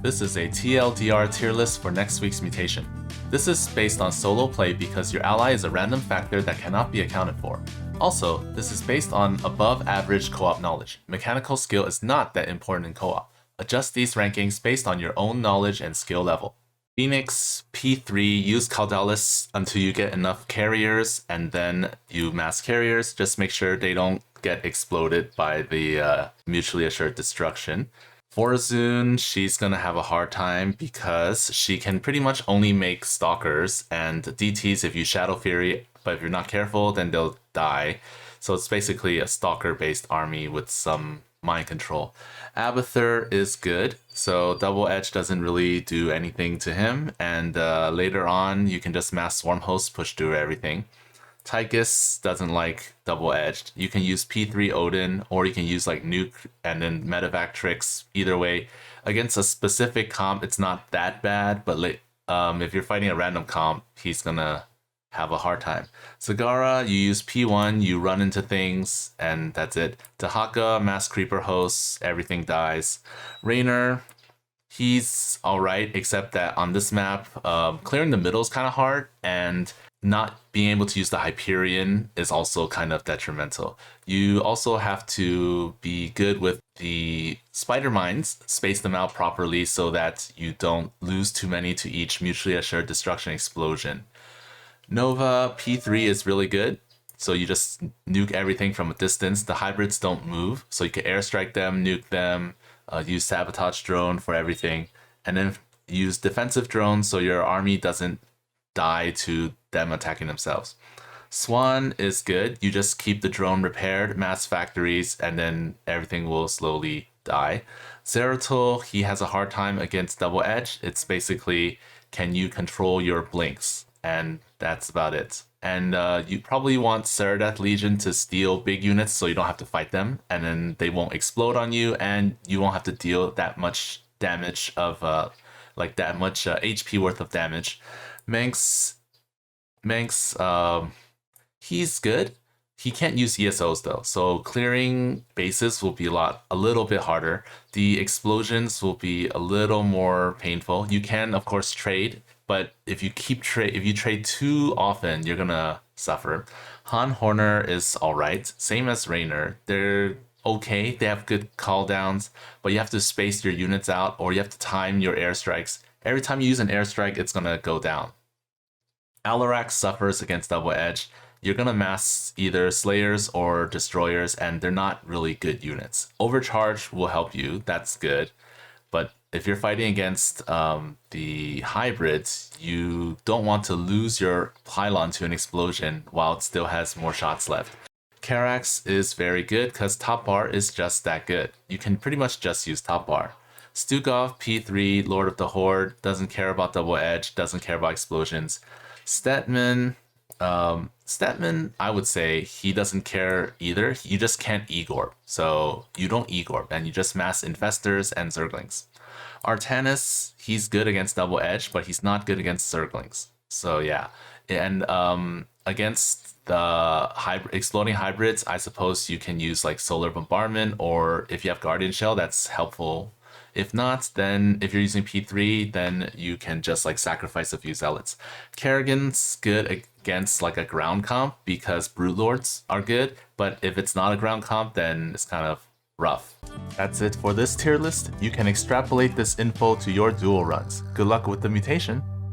This is a TLDR tier list for next week's Mutation. This is based on solo play because your ally is a random factor that cannot be accounted for. Also, this is based on above average co-op knowledge. Mechanical skill is not that important in co-op. Adjust these rankings based on your own knowledge and skill level. Phoenix, P3, use Caudalis until you get enough carriers, and then you mass carriers. Just make sure they don't get exploded by the mutually assured destruction. Forzun, she's gonna have a hard time because she can pretty much only make stalkers and DTs if you Shadow Fury, but if you're not careful, then they'll die. So it's basically a stalker-based army with some mind control. Abathur is good, so Double Edge doesn't really do anything to him, and later on you can just mass Swarm Host, push through everything. Tychus doesn't like double edged. You can use P3 Odin, or you can use like Nuke and then Medevac tricks. Either way, against a specific comp, it's not that bad, but if you're fighting a random comp, he's gonna have a hard time. Zagara, you use P1, you run into things, and that's it. Tahaka, Mass Creeper hosts, everything dies. Raynor, he's alright, except that on this map, clearing the middle is kind of hard, and not being able to use the Hyperion is also kind of detrimental. You also have to be good with the Spider Mines, space them out properly so that you don't lose too many to each mutually assured destruction explosion. Nova, P3 is really good, so you just nuke everything from a distance. The hybrids don't move, so you can airstrike them, nuke them, use Sabotage Drone for everything, and then use defensive drones so your army doesn't die to them attacking themselves. Swan is good. You just keep the drone repaired, mass factories, and then everything will slowly die. Zeratul, he has a hard time against double edge. It's basically, can you control your blinks? And that's about it. And you probably want Saradeath Legion to steal big units so you don't have to fight them, and then they won't explode on you, and you won't have to deal that much damage of that much HP worth of damage. Manx, he's good. He can't use ESOs though, so clearing bases will be a little bit harder. The explosions will be a little more painful. You can of course trade, but if you trade too often, you're gonna suffer. Han Horner is alright, same as Raynor. They're okay, they have good cooldowns, but you have to space your units out, or you have to time your airstrikes. Every time you use an airstrike, it's gonna go down. Alarak suffers against double edge. You're gonna mass either Slayers or Destroyers, and they're not really good units. Overcharge will help you, that's good. But if you're fighting against the hybrids, you don't want to lose your pylon to an explosion while it still has more shots left. Karax is very good because top bar is just that good. You can pretty much just use top bar. Stukov, P3, Lord of the Horde, doesn't care about double edge, doesn't care about explosions. Stetman, I would say he doesn't care either. You just can't Igor. So you don't Igor, and you just mass Infestors and Zerglings. Artanis, he's good against double edge, but he's not good against Zerglings. So yeah, and against the exploding hybrids, I suppose you can use like Solar Bombardment, or if you have Guardian Shell, that's helpful. If not, then if you're using P3, then you can just like sacrifice a few zealots. Kerrigan's good against like a ground comp because Brute Lords are good, but if it's not a ground comp, then it's kind of rough. That's it for this tier list. You can extrapolate this info to your duel runs. Good luck with the mutation.